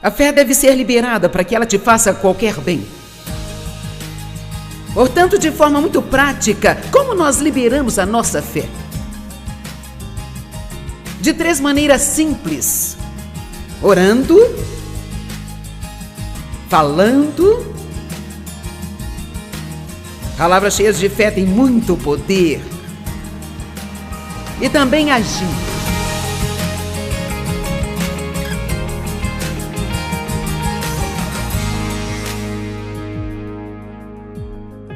A fé deve ser liberada para que ela te faça qualquer bem. Portanto, de forma muito prática, como nós liberamos a nossa fé? De 3 maneiras simples: orando, falando. Palavras cheias de fé têm muito poder. E também agindo.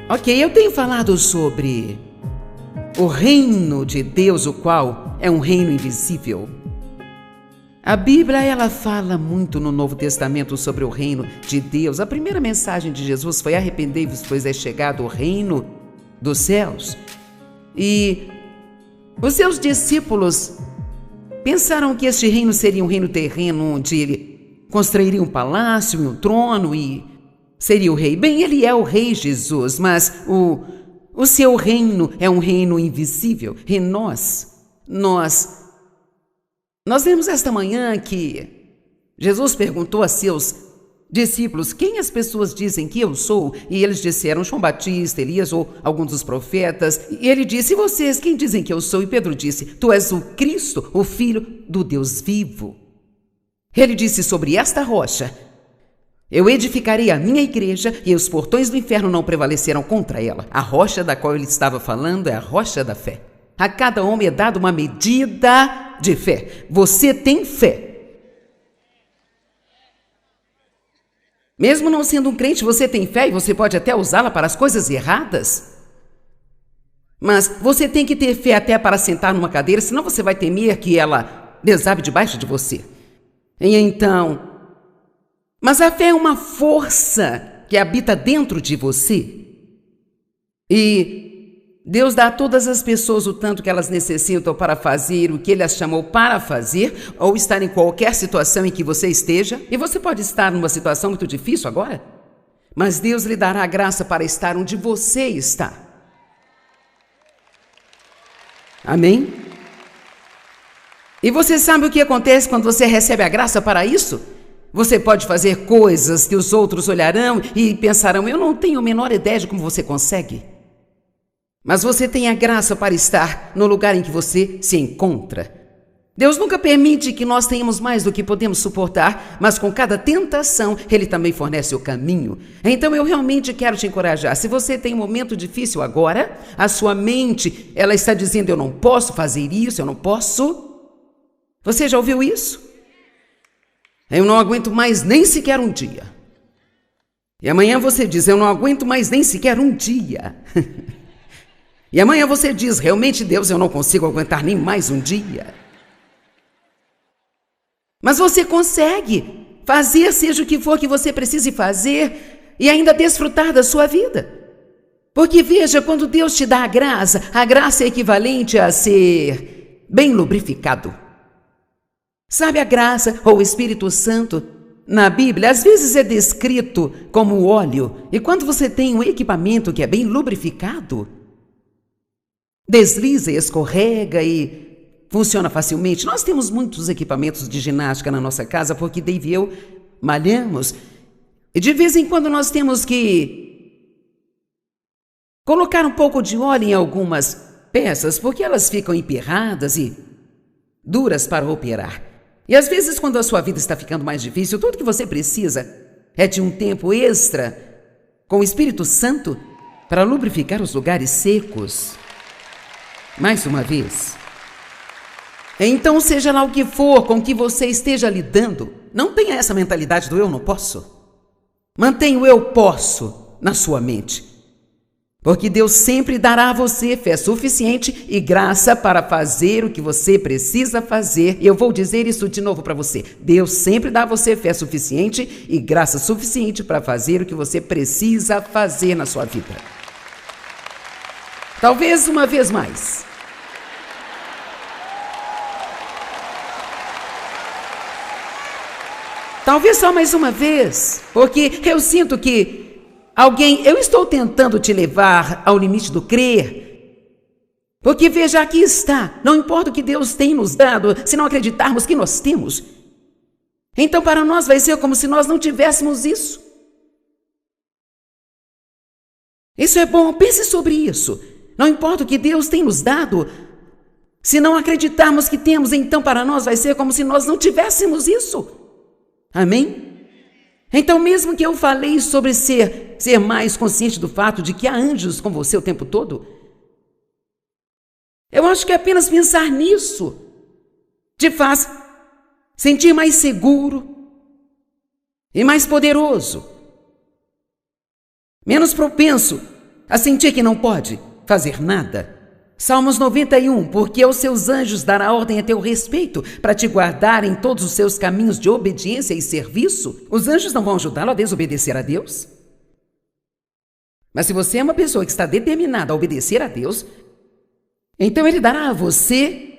Ok, eu tenho falado sobre o reino de Deus, o qual é um reino invisível. A Bíblia, ela fala muito no Novo Testamento sobre o reino de Deus. A primeira mensagem de Jesus foi: arrependei-vos, pois é chegado o reino dos céus. E os seus discípulos pensaram que este reino seria um reino terreno, onde ele construiria um palácio e um trono e seria o rei. Bem, ele é o rei Jesus, mas o seu reino é um reino invisível. E nós vemos esta manhã que Jesus perguntou a seus discípulos: quem as pessoas dizem que eu sou? E eles disseram: João Batista, Elias ou alguns dos profetas. E ele disse: e vocês, quem dizem que eu sou? E Pedro disse: tu és o Cristo, o Filho do Deus vivo. Ele disse: sobre esta rocha eu edificarei a minha igreja, e os portões do inferno não prevalecerão contra ela. A rocha da qual ele estava falando é a rocha da fé. A cada homem é dada uma medida de fé. Você tem fé. Mesmo não sendo um crente, você tem fé e você pode até usá-la para as coisas erradas. Mas você tem que ter fé até para sentar numa cadeira, senão você vai temer que ela desabe debaixo de você. E então... Mas a fé é uma força que habita dentro de você. E Deus dá a todas as pessoas o tanto que elas necessitam para fazer o que Ele as chamou para fazer, ou estar em qualquer situação em que você esteja. E você pode estar numa situação muito difícil agora, mas Deus lhe dará a graça para estar onde você está. Amém? E você sabe o que acontece quando você recebe a graça para isso? Você pode fazer coisas que os outros olharão e pensarão: eu não tenho a menor ideia de como você consegue. Mas você tem a graça para estar no lugar em que você se encontra. Deus nunca permite que nós tenhamos mais do que podemos suportar, mas com cada tentação, Ele também fornece o caminho. Então eu realmente quero te encorajar. Se você tem um momento difícil agora, a sua mente, ela está dizendo: eu não posso fazer isso, eu não posso. Você já ouviu isso? Eu não aguento mais nem sequer um dia. E amanhã você diz: eu não aguento mais nem sequer um dia. E amanhã você diz: realmente, Deus, eu não consigo aguentar nem mais um dia. Mas você consegue fazer seja o que for que você precise fazer e ainda desfrutar da sua vida. Porque veja, quando Deus te dá a graça é equivalente a ser bem lubrificado. Sabe, a graça ou o Espírito Santo, na Bíblia, às vezes é descrito como óleo. E quando você tem um equipamento que é bem lubrificado, desliza e escorrega e funciona facilmente. Nós temos muitos equipamentos de ginástica na nossa casa, porque Dave e eu malhamos. E de vez em quando nós temos que colocar um pouco de óleo em algumas peças, porque elas ficam emperradas e duras para operar. E às vezes, quando a sua vida está ficando mais difícil, tudo que você precisa é de um tempo extra com o Espírito Santo para lubrificar os lugares secos. Mais uma vez. Então, seja lá o que for com que você esteja lidando, não tenha essa mentalidade do eu não posso. Mantenha o eu posso na sua mente. Porque Deus sempre dará a você fé suficiente e graça para fazer o que você precisa fazer. E eu vou dizer isso de novo para você. Deus sempre dá a você fé suficiente e graça suficiente para fazer o que você precisa fazer na sua vida. Talvez uma vez mais. Talvez só mais uma vez. Porque eu sinto que eu estou tentando te levar ao limite do crer. Porque veja, aqui está. Não importa o que Deus tem nos dado, se não acreditarmos que nós temos. Então, para nós vai ser como se nós não tivéssemos isso. Isso é bom, pense sobre isso. Não importa o que Deus tem nos dado, se não acreditarmos que temos, então para nós vai ser como se nós não tivéssemos isso. Amém? Então, mesmo que eu falei sobre ser mais consciente do fato de que há anjos com você o tempo todo, eu acho que apenas pensar nisso te faz sentir mais seguro e mais poderoso, menos propenso a sentir que não pode fazer nada. Salmos 91, porque aos seus anjos dará ordem a teu respeito, para te guardar em todos os seus caminhos de obediência e serviço. Os anjos não vão ajudá-lo a desobedecer a Deus? Mas se você é uma pessoa que está determinada a obedecer a Deus, então Ele dará a você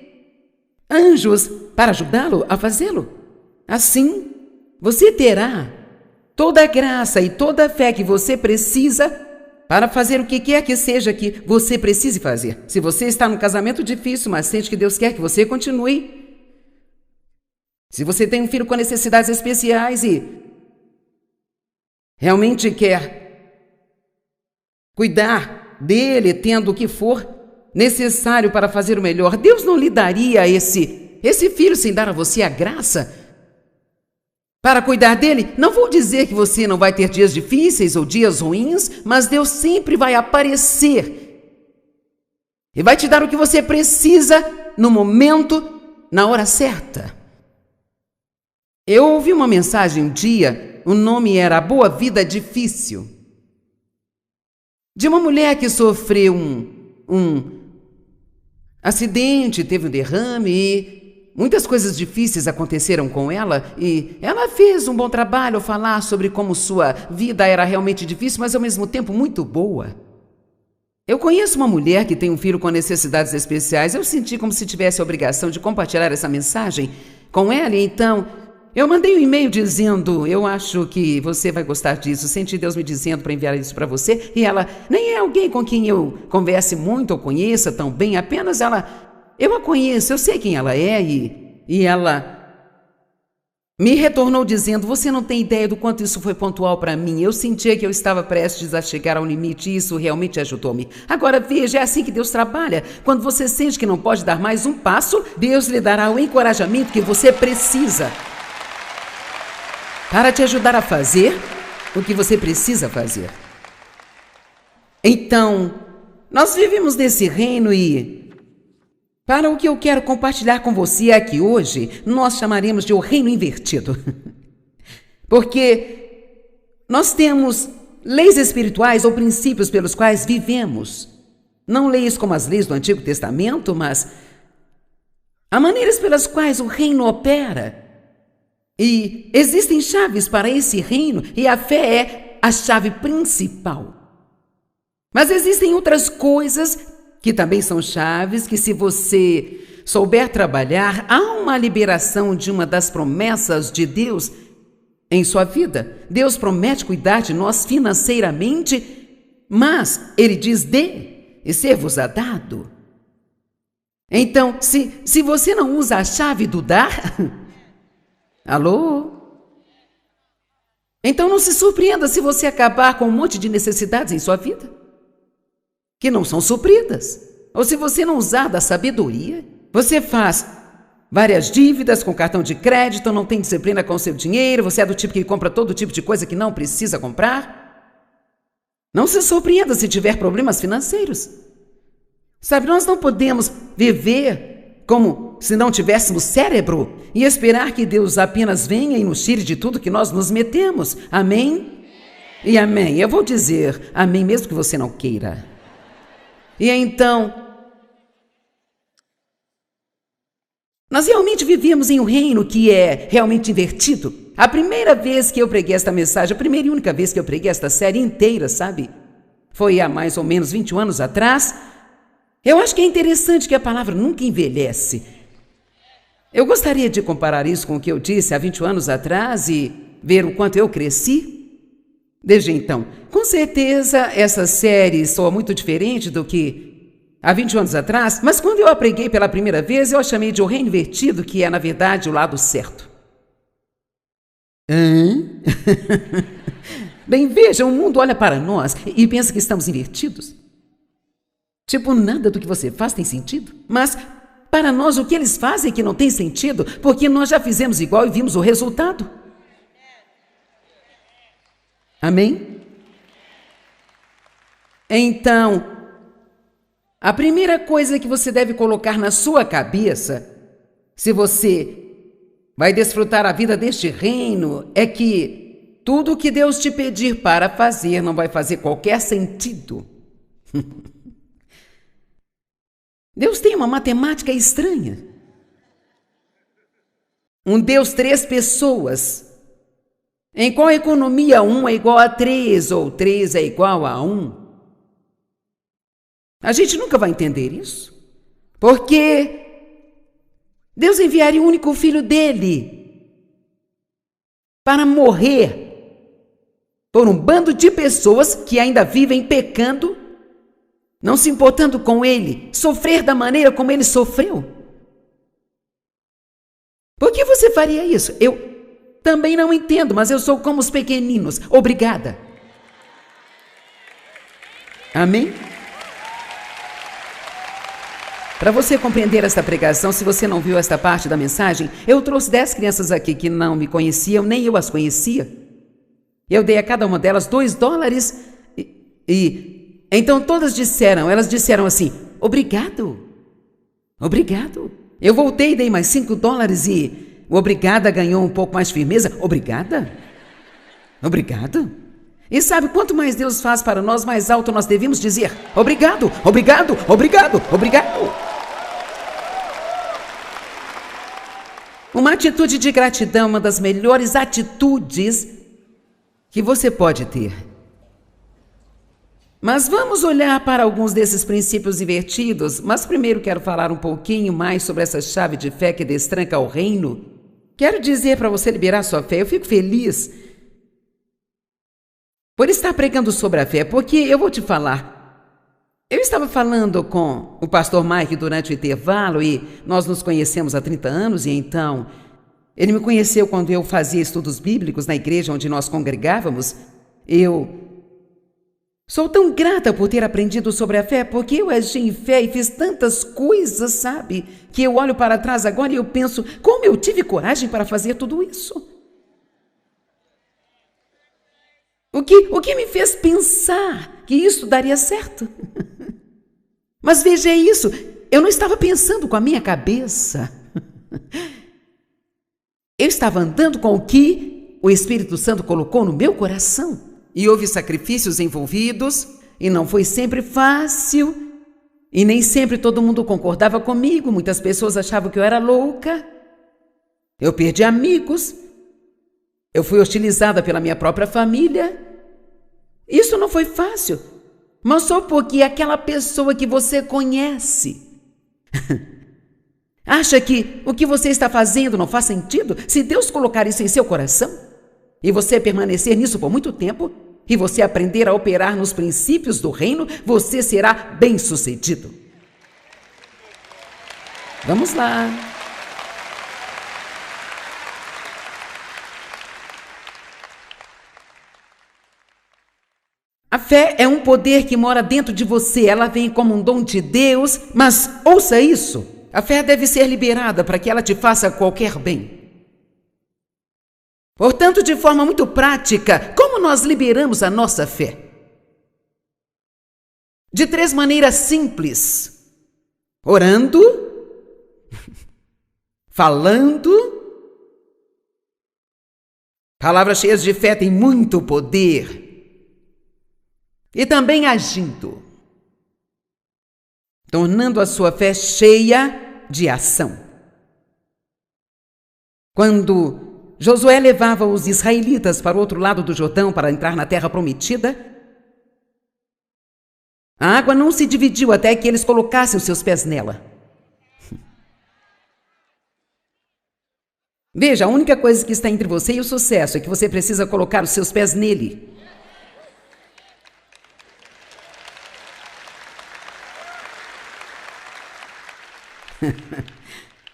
anjos para ajudá-lo a fazê-lo. Assim, você terá toda a graça e toda a fé que você precisa para fazer o que quer que seja que você precise fazer. Se você está num casamento difícil, mas sente que Deus quer que você continue. Se você tem um filho com necessidades especiais e realmente quer cuidar dele, tendo o que for necessário para fazer o melhor, Deus não lhe daria esse filho sem dar a você a graça para cuidar dele? Não vou dizer que você não vai ter dias difíceis ou dias ruins, mas Deus sempre vai aparecer e vai te dar o que você precisa no momento, na hora certa. Eu ouvi uma mensagem um dia, o nome era A Boa Vida Difícil, de uma mulher que sofreu um acidente, teve um derrame e muitas coisas difíceis aconteceram com ela, e ela fez um bom trabalho ao falar sobre como sua vida era realmente difícil, mas ao mesmo tempo muito boa. Eu conheço uma mulher que tem um filho com necessidades especiais. Eu senti como se tivesse a obrigação de compartilhar essa mensagem com ela, e então eu mandei um e-mail dizendo: eu acho que você vai gostar disso. Senti Deus me dizendo para enviar isso para você. E ela nem é alguém com quem eu converse muito ou conheça tão bem, apenas eu a conheço, eu sei quem ela é, e ela me retornou dizendo: você não tem ideia do quanto isso foi pontual para mim. Eu sentia que eu estava prestes a chegar ao limite e isso realmente ajudou-me. Agora veja, é assim que Deus trabalha. Quando você sente que não pode dar mais um passo, Deus lhe dará o encorajamento que você precisa para te ajudar a fazer o que você precisa fazer. Então, nós vivemos nesse reino e, para o que eu quero compartilhar com você aqui hoje, nós chamaremos de o reino invertido. Porque nós temos leis espirituais ou princípios pelos quais vivemos. Não leis como as leis do Antigo Testamento, mas há maneiras pelas quais o reino opera. E existem chaves para esse reino, e a fé é a chave principal. Mas existem outras coisas que também são chaves, que se você souber trabalhar, há uma liberação de uma das promessas de Deus em sua vida. Deus promete cuidar de nós financeiramente, mas Ele diz: dê e ser-vos-á dado. Então, se você não usa a chave do dar, alô? Então não se surpreenda se você acabar com um monte de necessidades em sua vida que não são supridas. Ou se você não usar da sabedoria, você faz várias dívidas com cartão de crédito, não tem disciplina com o seu dinheiro, você é do tipo que compra todo tipo de coisa que não precisa comprar. Não se surpreenda se tiver problemas financeiros. Sabe, nós não podemos viver como se não tivéssemos cérebro e esperar que Deus apenas venha e nos tire de tudo que nós nos metemos. Amém? E amém. Eu vou dizer amém mesmo que você não queira. E então, nós realmente vivemos em um reino que é realmente invertido. A primeira vez que eu preguei esta mensagem, a primeira e única vez que eu preguei esta série inteira, sabe? Foi há mais ou menos 21 anos atrás. Eu acho que é interessante que a palavra nunca envelhece. Eu gostaria de comparar isso com o que eu disse há 21 anos atrás e ver o quanto eu cresci desde então. Com certeza, essa série soa muito diferente do que há 21 anos atrás, mas quando eu a preguei pela primeira vez, eu a chamei de O Reino Invertido, que é, na verdade, o lado certo. Hã? Bem, veja, o mundo olha para nós e pensa que estamos invertidos. Tipo, nada do que você faz tem sentido. Mas, para nós, o que eles fazem é que não tem sentido, porque nós já fizemos igual e vimos o resultado. Amém? Então, a primeira coisa que você deve colocar na sua cabeça, se você vai desfrutar a vida deste reino, é que tudo o que Deus te pedir para fazer não vai fazer qualquer sentido. Deus tem uma matemática estranha. Um Deus, 3 pessoas. Em qual economia 1 é igual a 3 ou 3 é igual a 1? A gente nunca vai entender isso. Porque Deus enviaria o único filho dele para morrer por um bando de pessoas que ainda vivem pecando, não se importando com ele, sofrer da maneira como ele sofreu. Por que você faria isso? Eu também não entendo, mas eu sou como os pequeninos. Obrigada. Amém? Para você compreender esta pregação, se você não viu esta parte da mensagem, eu trouxe 10 crianças aqui que não me conheciam, nem eu as conhecia. Eu dei a cada uma delas $2 e então todas elas disseram assim, obrigado, obrigado. Eu voltei e dei mais $5 e o obrigada ganhou um pouco mais firmeza. Obrigada? Obrigado? E sabe, quanto mais Deus faz para nós, mais alto nós devemos dizer, obrigado, obrigado, obrigado, obrigado. Uma atitude de gratidão é uma das melhores atitudes que você pode ter. Mas vamos olhar para alguns desses princípios invertidos, mas primeiro quero falar um pouquinho mais sobre essa chave de fé que destranca o reino. Quero dizer para você liberar sua fé, eu fico feliz por estar pregando sobre a fé, porque eu vou te falar. Eu estava falando com o pastor Mike durante o intervalo e nós nos conhecemos há 30 anos e então ele me conheceu quando eu fazia estudos bíblicos na igreja onde nós congregávamos. Eu sou tão grata por ter aprendido sobre a fé, porque eu agi em fé e fiz tantas coisas, sabe? Que eu olho para trás agora e eu penso, como eu tive coragem para fazer tudo isso? O que me fez pensar que isso daria certo? Mas veja isso, eu não estava pensando com a minha cabeça. Eu estava andando com o que o Espírito Santo colocou no meu coração. E houve sacrifícios envolvidos, e não foi sempre fácil, e nem sempre todo mundo concordava comigo, muitas pessoas achavam que eu era louca. Eu perdi amigos, eu fui hostilizada pela minha própria família. Isso não foi fácil, mas só porque aquela pessoa que você conhece acha que o que você está fazendo não faz sentido. Se Deus colocar isso em seu coração, e você permanecer nisso por muito tempo, e você aprender a operar nos princípios do reino, você será bem-sucedido. Vamos lá. A fé é um poder que mora dentro de você, ela vem como um dom de Deus, mas ouça isso, a fé deve ser liberada para que ela te faça qualquer bem. Portanto, de forma muito prática, como nós liberamos a nossa fé? De 3 maneiras simples: orando, falando. Palavras cheias de fé têm muito poder. E também agindo, tornando a sua fé cheia de ação. Quando Josué levava os israelitas para o outro lado do Jordão para entrar na terra prometida, a água não se dividiu até que eles colocassem os seus pés nela. Veja, a única coisa que está entre você e o sucesso é que você precisa colocar os seus pés nele.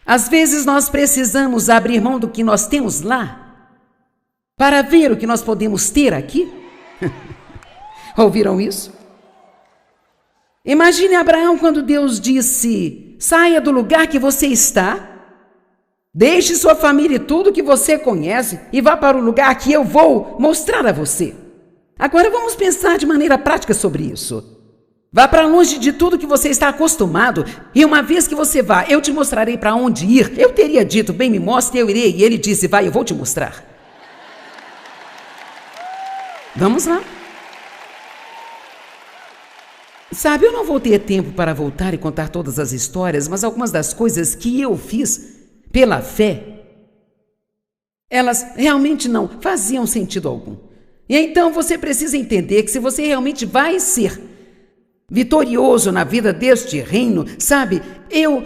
Às vezes nós precisamos abrir mão do que nós temos lá para ver o que nós podemos ter aqui? Ouviram isso? Imagine Abraão quando Deus disse: saia do lugar que você está, deixe sua família e tudo que você conhece e vá para o lugar que eu vou mostrar a você. Agora vamos pensar de maneira prática sobre isso. Vá para longe de tudo que você está acostumado e uma vez que você vá, eu te mostrarei para onde ir. Eu teria dito: bem, me mostre, eu irei. E ele disse: vai, eu vou te mostrar. Vamos lá. Sabe, eu não vou ter tempo para voltar e contar todas as histórias, mas algumas das coisas que eu fiz pela fé, elas realmente não faziam sentido algum. E então você precisa entender que se você realmente vai ser vitorioso na vida deste reino, sabe, eu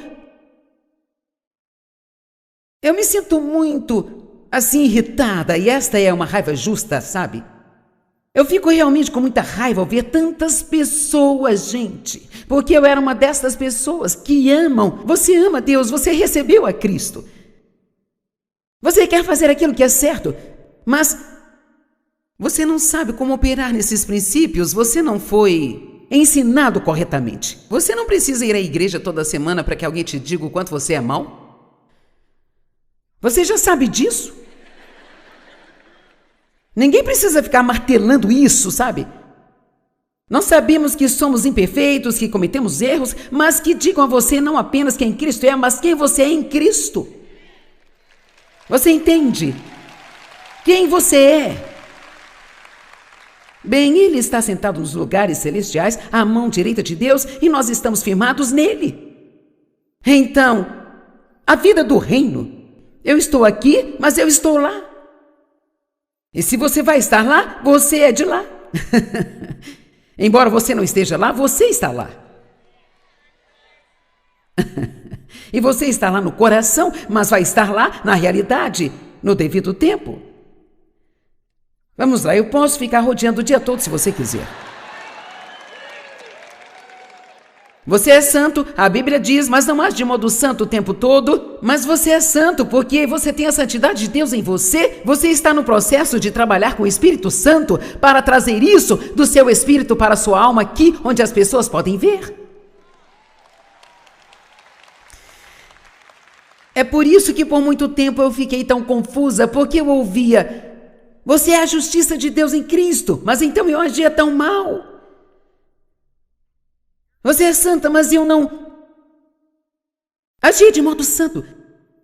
me sinto muito assim irritada, e esta é uma raiva justa, sabe? Eu fico realmente com muita raiva ao ver tantas pessoas, gente, porque eu era uma dessas pessoas que amam. Você ama Deus, você recebeu a Cristo. Você quer fazer aquilo que é certo, mas você não sabe como operar nesses princípios, você não foi ensinado corretamente. Você não precisa ir à igreja toda semana para que alguém te diga o quanto você é mau. Você já sabe disso. Ninguém precisa ficar martelando isso, sabe? Nós sabemos que somos imperfeitos, que cometemos erros, mas que digam a você não apenas quem Cristo é, mas quem você é em Cristo. Você entende? Quem você é? Bem, Ele está sentado nos lugares celestiais, à mão direita de Deus, e nós estamos firmados nele. Então, a vida do reino, eu estou aqui, mas eu estou lá. E se você vai estar lá, você é de lá. Embora você não esteja lá, você está lá. E você está lá no coração, mas vai estar lá na realidade, no devido tempo. Vamos lá, eu posso ficar rodeando o dia todo se você quiser. Você é santo, a Bíblia diz, mas não age de modo santo o tempo todo. Mas você é santo porque você tem a santidade de Deus em você. Você está no processo de trabalhar com o Espírito Santo para trazer isso do seu espírito para a sua alma aqui, onde as pessoas podem ver. É por isso que por muito tempo eu fiquei tão confusa, porque eu ouvia: você é a justiça de Deus em Cristo, mas então eu agia tão mal. Você é santa, mas eu não agia de modo santo.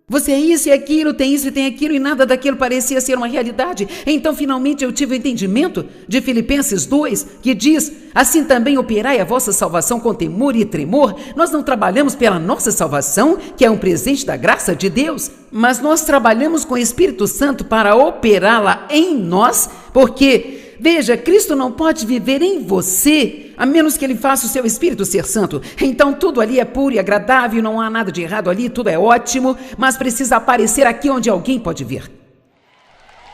Você é isso e aquilo, tem isso e tem aquilo, e nada daquilo parecia ser uma realidade. Então, finalmente, eu tive o entendimento de Filipenses 2, que diz: assim também operai a vossa salvação com temor e tremor. Nós não trabalhamos pela nossa salvação, que é um presente da graça de Deus, mas nós trabalhamos com o Espírito Santo para operá-la em nós, porque, veja, Cristo não pode viver em você a menos que Ele faça o seu Espírito ser santo. Então tudo ali é puro e agradável, não há nada de errado ali, tudo é ótimo, mas precisa aparecer aqui onde alguém pode ver.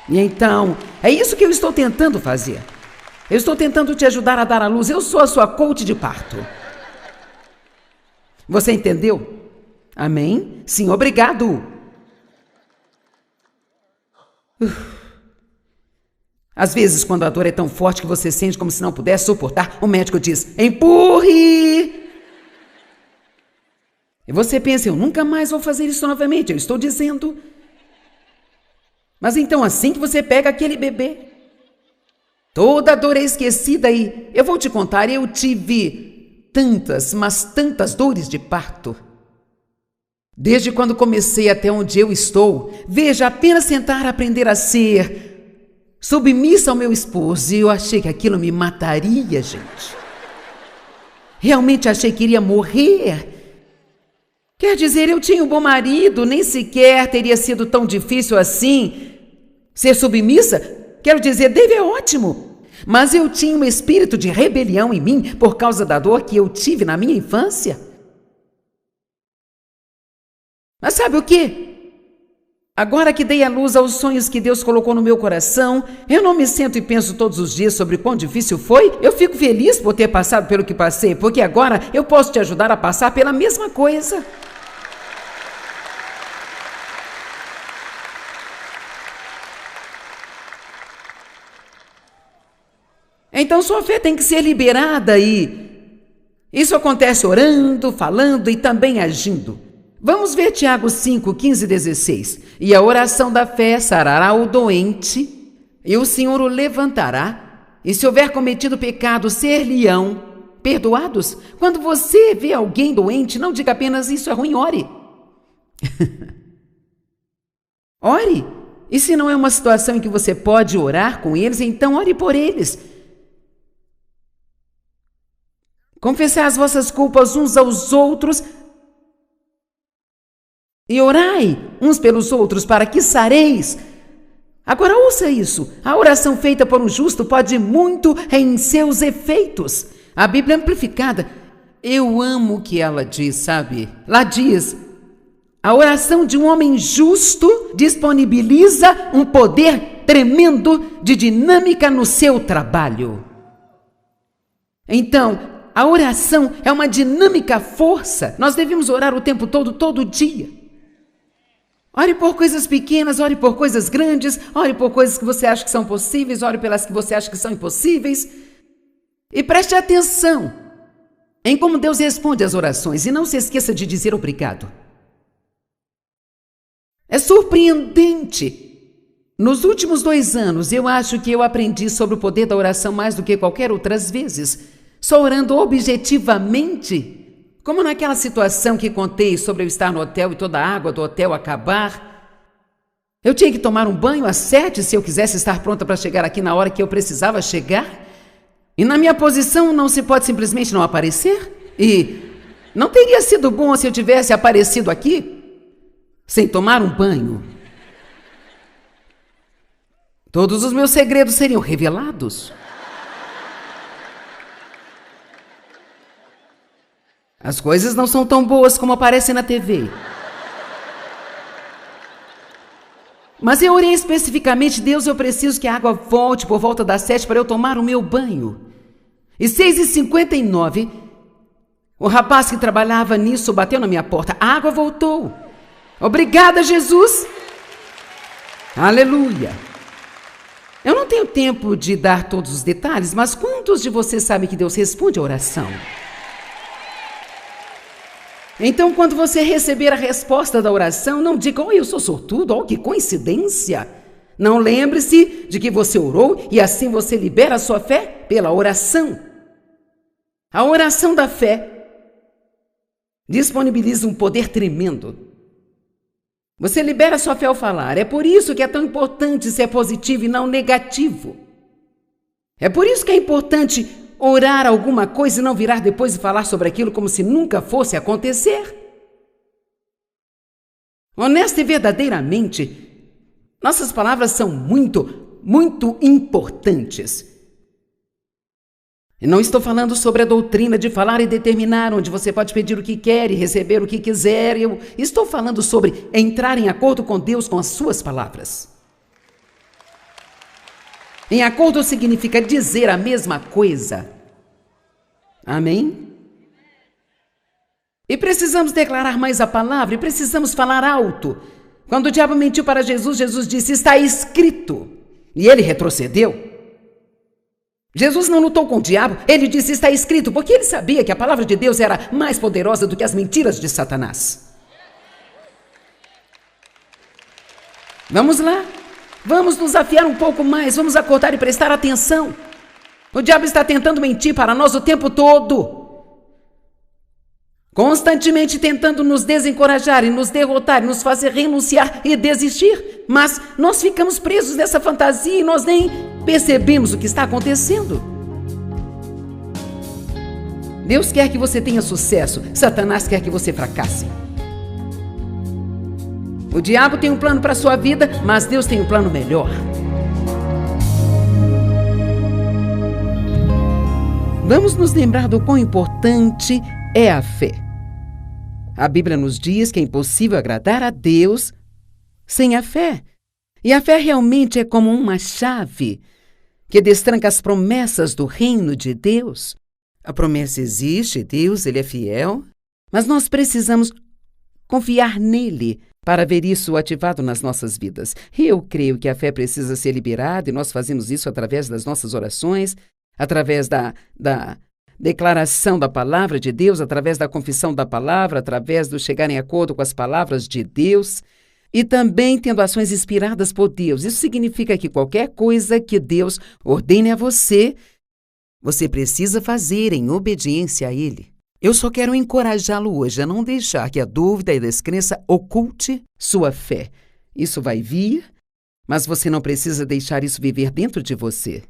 E então, é isso que eu estou tentando fazer. Eu estou tentando te ajudar a dar à luz. Eu sou a sua coach de parto. Você entendeu? Amém? Sim, obrigado. Às vezes, quando a dor é tão forte que você sente como se não pudesse suportar, o médico diz: empurre! E você pensa: eu nunca mais vou fazer isso novamente, eu estou dizendo. Mas então, assim que você pega aquele bebê, toda a dor é esquecida e eu vou te contar, eu tive tantas, mas tantas dores de parto. Desde quando comecei até onde eu estou, veja, apenas tentar aprender a ser submissa ao meu esposo, e eu achei que aquilo me mataria, gente. Realmente achei que iria morrer. Quer dizer, eu tinha um bom marido, nem sequer teria sido tão difícil assim ser submissa. Quero dizer, Dave é ótimo, mas eu tinha um espírito de rebelião em mim por causa da dor que eu tive na minha infância. Mas sabe o quê? Agora que dei à luz aos sonhos que Deus colocou no meu coração, eu não me sento e penso todos os dias sobre quão difícil foi. Eu fico feliz por ter passado pelo que passei, porque agora eu posso te ajudar a passar pela mesma coisa. Então sua fé tem que ser liberada e isso acontece orando, falando e também agindo. Vamos ver Tiago 5, 15 e 16. E a oração da fé sarará o doente e o Senhor o levantará. E se houver cometido pecado, ser-lhe-ão perdoados. Quando você vê alguém doente, não diga apenas isso é ruim, ore. Ore. E se não é uma situação em que você pode orar com eles, então ore por eles. Confessai as vossas culpas uns aos outros e orai uns pelos outros para que sareis. Agora ouça isso, a oração feita por um justo pode muito em seus efeitos. A Bíblia Amplificada, eu amo o que ela diz, sabe? Lá diz, a oração de um homem justo disponibiliza um poder tremendo de dinâmica no seu trabalho. Então, a oração é uma dinâmica força. Nós devemos orar o tempo todo, todo dia. Ore por coisas pequenas, ore por coisas grandes, ore por coisas que você acha que são possíveis, ore pelas que você acha que são impossíveis. E preste atenção em como Deus responde às orações e não se esqueça de dizer obrigado. É surpreendente. Nos últimos 2 anos, eu acho que eu aprendi sobre o poder da oração mais do que qualquer outras vezes. Só orando objetivamente, como naquela situação que contei sobre eu estar no hotel e toda a água do hotel acabar. Eu tinha que tomar um banho às 7 se eu quisesse estar pronta para chegar aqui na hora que eu precisava chegar. E na minha posição não se pode simplesmente não aparecer. E não teria sido bom se eu tivesse aparecido aqui sem tomar um banho. Todos os meus segredos seriam revelados. As coisas não são tão boas como aparecem na TV. Mas eu orei especificamente, Deus, eu preciso que a água volte por volta das 7 para eu tomar o meu banho. E 6h59, o rapaz que trabalhava nisso bateu na minha porta. A água voltou. Obrigada, Jesus. Aleluia. Eu não tenho tempo de dar todos os detalhes, mas quantos de vocês sabem que Deus responde a oração? Então, quando você receber a resposta da oração, não diga, eu sou sortudo, que coincidência. Não, lembre-se de que você orou e assim você libera a sua fé pela oração. A oração da fé disponibiliza um poder tremendo. Você libera a sua fé ao falar. É por isso que é tão importante ser positivo e não negativo. É por isso que é importante orar alguma coisa e não virar depois e falar sobre aquilo como se nunca fosse acontecer. Honesta e verdadeiramente, nossas palavras são muito, muito importantes. E não estou falando sobre a doutrina de falar e determinar, onde você pode pedir o que quer e receber o que quiser. Eu estou falando sobre entrar em acordo com Deus com as suas palavras. Em acordo significa dizer a mesma coisa. Amém? E precisamos declarar mais a palavra e precisamos falar alto. Quando o diabo mentiu para Jesus, Jesus disse, está escrito. E ele retrocedeu. Jesus não lutou com o diabo, ele disse, está escrito, porque ele sabia que a palavra de Deus era mais poderosa do que as mentiras de Satanás. Vamos lá. Vamos nos afiar um pouco mais, vamos acordar e prestar atenção. O diabo está tentando mentir para nós o tempo todo. Constantemente tentando nos desencorajar e nos derrotar, e nos fazer renunciar e desistir. Mas nós ficamos presos nessa fantasia e nós nem percebemos o que está acontecendo. Deus quer que você tenha sucesso, Satanás quer que você fracasse. O diabo tem um plano para a sua vida, mas Deus tem um plano melhor. Vamos nos lembrar do quão importante é a fé. A Bíblia nos diz que é impossível agradar a Deus sem a fé. E a fé realmente é como uma chave que destranca as promessas do reino de Deus. A promessa existe, Deus, Ele é fiel, mas nós precisamos confiar nele para ver isso ativado nas nossas vidas. Eu creio que a fé precisa ser liberada e nós fazemos isso através das nossas orações, através da declaração da palavra de Deus, através da confissão da palavra, através do chegar em acordo com as palavras de Deus e também tendo ações inspiradas por Deus. Isso significa que qualquer coisa que Deus ordene a você, você precisa fazer em obediência a Ele. Eu só quero encorajá-lo hoje a não deixar que a dúvida e a descrença oculte sua fé. Isso vai vir, mas você não precisa deixar isso viver dentro de você.